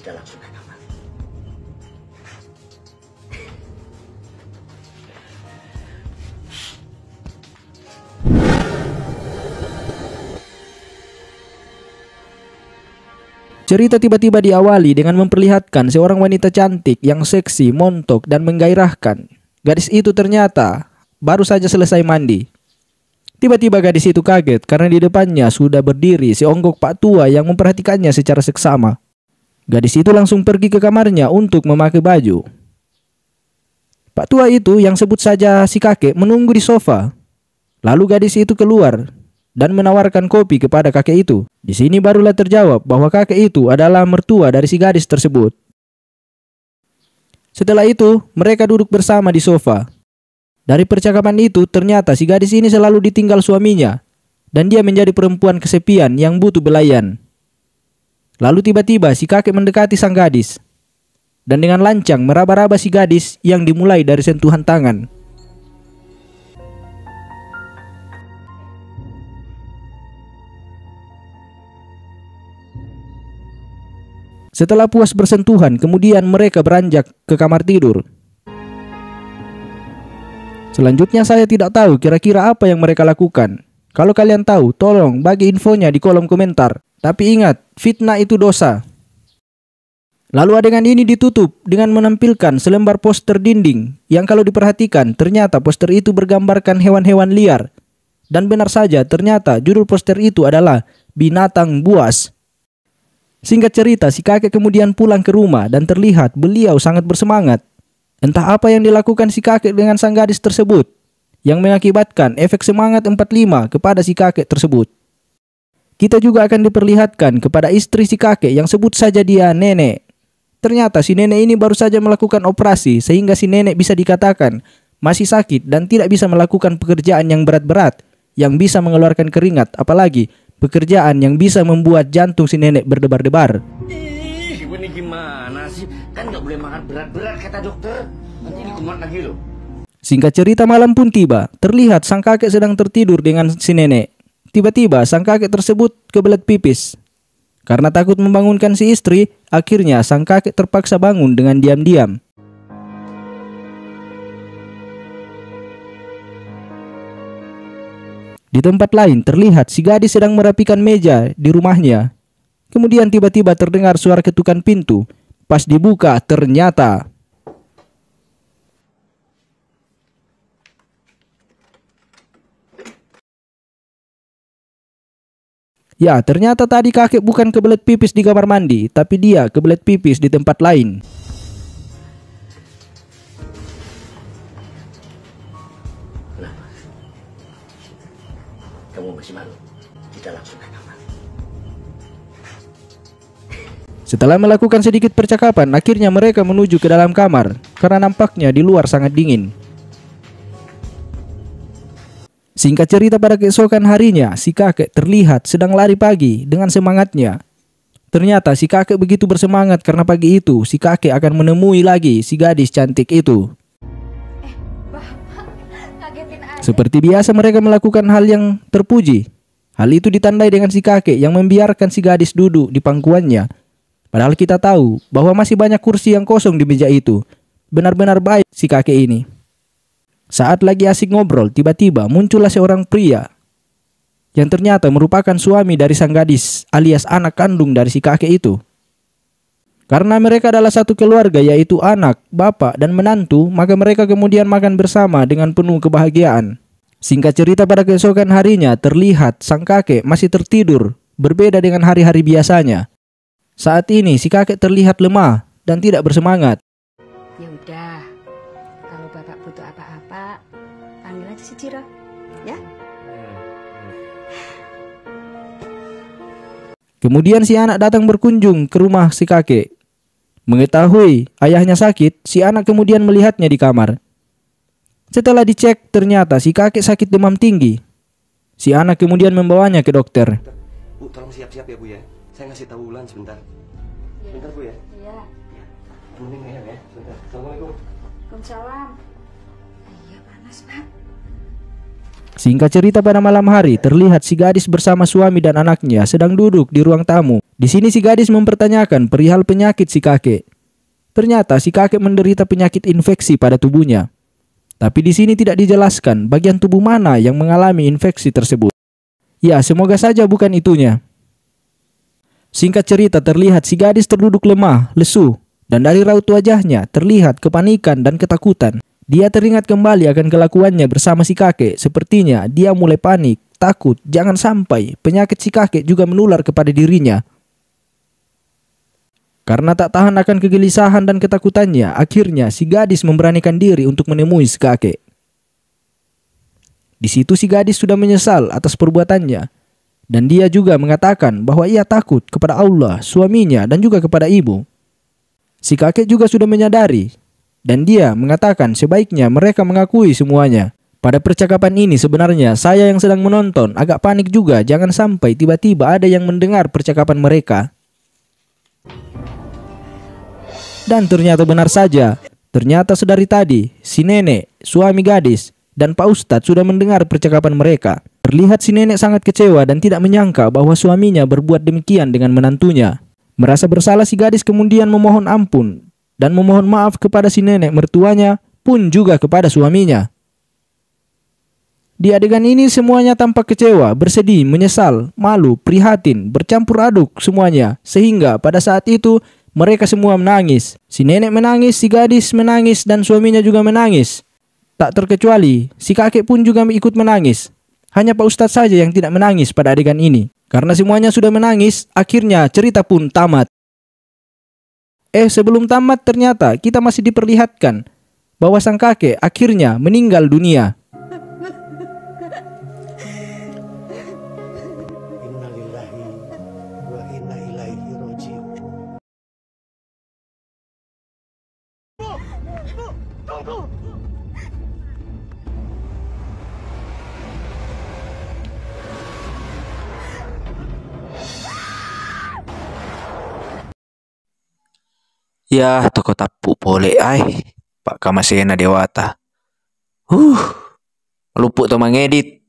kita langsung ke kamar. Cerita tiba-tiba diawali dengan memperlihatkan seorang wanita cantik yang seksi, montok, dan menggairahkan. Gadis itu ternyata baru saja selesai mandi. Tiba-tiba gadis itu kaget karena di depannya sudah berdiri seonggok pak tua yang memperhatikannya secara seksama. Gadis itu langsung pergi ke kamarnya untuk memakai baju. Pak tua itu yang sebut saja si kakek menunggu di sofa. Lalu gadis itu keluar dan menawarkan kopi kepada kakek itu. Di sini barulah terjawab bahwa kakek itu adalah mertua dari si gadis tersebut. Setelah itu, mereka duduk bersama di sofa. Dari percakapan itu, ternyata si gadis ini selalu ditinggal suaminya, dan dia menjadi perempuan kesepian yang butuh belayan. Lalu tiba-tiba si kakek mendekati sang gadis, dan dengan lancang meraba-raba si gadis yang dimulai dari sentuhan tangan. Setelah puas bersentuhan, kemudian mereka beranjak ke kamar tidur. Selanjutnya saya tidak tahu kira-kira apa yang mereka lakukan. Kalau kalian tahu, tolong bagi infonya di kolom komentar. Tapi ingat, fitnah itu dosa. Lalu adegan ini ditutup dengan menampilkan selembar poster dinding yang kalau diperhatikan ternyata poster itu bergambarkan hewan-hewan liar. Dan benar saja ternyata judul poster itu adalah Binatang Buas. Singkat cerita, si kakek kemudian pulang ke rumah dan terlihat beliau sangat bersemangat. Entah apa yang dilakukan si kakek dengan sang gadis tersebut, yang mengakibatkan efek semangat 45 kepada si kakek tersebut. Kita juga akan diperlihatkan kepada istri si kakek yang sebut saja dia nenek. Ternyata si nenek ini baru saja melakukan operasi sehingga si nenek bisa dikatakan masih sakit dan tidak bisa melakukan pekerjaan yang berat-berat, yang bisa mengeluarkan keringat, apalagi pekerjaan yang bisa membuat jantung si nenek berdebar-debar. Ih, ibu ini gimana sih? Kan nggak boleh makan berat-berat kata dokter. Nanti dikumat lagi loh. Singkat cerita, malam pun tiba. Terlihat sang kakek sedang tertidur dengan si nenek. Tiba-tiba sang kakek tersebut kebelet pipis. Karena takut membangunkan si istri, akhirnya sang kakek terpaksa bangun dengan diam-diam. Di tempat lain terlihat si gadis sedang merapikan meja di rumahnya. Kemudian tiba-tiba terdengar suara ketukan pintu. Pas dibuka ternyata ternyata tadi kakek bukan kebelet pipis di kamar mandi, tapi dia kebelet pipis di tempat lain. Kamu masih malu? Kita langsung ke kamar. Setelah melakukan sedikit percakapan, akhirnya mereka menuju ke dalam kamar, karena nampaknya di luar sangat dingin. Singkat cerita, pada keesokan harinya, si kakek terlihat sedang lari pagi dengan semangatnya. Ternyata si kakek begitu bersemangat karena pagi itu si kakek akan menemui lagi si gadis cantik itu. Seperti biasa mereka melakukan hal yang terpuji. Hal itu ditandai dengan si kakek yang membiarkan si gadis duduk di pangkuannya. Padahal kita tahu bahwa masih banyak kursi yang kosong di meja itu. Benar-benar baik si kakek ini. Saat lagi asik ngobrol, tiba-tiba muncullah seorang pria yang ternyata merupakan suami dari sang gadis alias anak kandung dari si kakek itu. Karena mereka adalah satu keluarga, yaitu anak, bapak, dan menantu, maka mereka kemudian makan bersama dengan penuh kebahagiaan. Singkat cerita, pada keesokan harinya terlihat sang kakek masih tertidur, berbeda dengan hari-hari biasanya. Saat ini si kakek terlihat lemah dan tidak bersemangat. Ya udah, kalau bapak butuh apa-apa, panggil aja si Ciro, ya. Kemudian si anak datang berkunjung ke rumah si kakek. Mengetahui ayahnya sakit, si anak kemudian melihatnya di kamar. Setelah dicek, ternyata si kakek sakit demam tinggi. Si anak kemudian membawanya ke dokter. Bu, tolong siap-siap ya Bu ya. Saya ngasih tahu Wulan sebentar. Sebentar Bu ya. Iya. Temenin Eyang ya. Sebentar. Assalamualaikum. Waalaikumsalam. Iya panas Pak. Singkat cerita, pada malam hari terlihat si gadis bersama suami dan anaknya sedang duduk di ruang tamu. Di sini si gadis mempertanyakan perihal penyakit si kakek. Ternyata si kakek menderita penyakit infeksi pada tubuhnya. Tapi di sini tidak dijelaskan bagian tubuh mana yang mengalami infeksi tersebut. Ya, semoga saja bukan itunya. Singkat cerita, terlihat si gadis terduduk lemah, lesu, dan dari raut wajahnya terlihat kepanikan dan ketakutan. Dia teringat kembali akan kelakuannya bersama si kakek. Sepertinya dia mulai panik, takut jangan sampai penyakit si kakek juga menular kepada dirinya. Karena tak tahan akan kegelisahan dan ketakutannya, akhirnya si gadis memberanikan diri untuk menemui si kakek. Di situ si gadis sudah menyesal atas perbuatannya. Dan dia juga mengatakan bahwa ia takut kepada Allah, suaminya, dan juga kepada ibu. Si kakek juga sudah menyadari. Dan dia mengatakan sebaiknya mereka mengakui semuanya. Pada percakapan ini sebenarnya saya yang sedang menonton agak panik juga, jangan sampai tiba-tiba ada yang mendengar percakapan mereka. Dan ternyata benar saja. Ternyata sedari tadi si nenek, suami gadis, dan Pak Ustadz sudah mendengar percakapan mereka. Terlihat si nenek sangat kecewa dan tidak menyangka bahwa suaminya berbuat demikian dengan menantunya. Merasa bersalah, si gadis kemudian memohon ampun dan memohon maaf kepada si nenek mertuanya, pun juga kepada suaminya. Di adegan ini semuanya tampak kecewa, bersedih, menyesal, malu, prihatin, bercampur aduk semuanya. Sehingga pada saat itu mereka semua menangis. Si nenek menangis, si gadis menangis, dan suaminya juga menangis. Tak terkecuali, si kakek pun juga ikut menangis. Hanya Pak Ustadz saja yang tidak menangis pada adegan ini. Karena semuanya sudah menangis, akhirnya cerita pun tamat. Sebelum tamat ternyata kita masih diperlihatkan bahwa sang kakek akhirnya meninggal dunia. Innalillahi wa inna ilaihi raji'un. Ibu, tunggu. Ya, toko tapu boleh ai. Pak Kamasena Dewata. Luput to mangedit.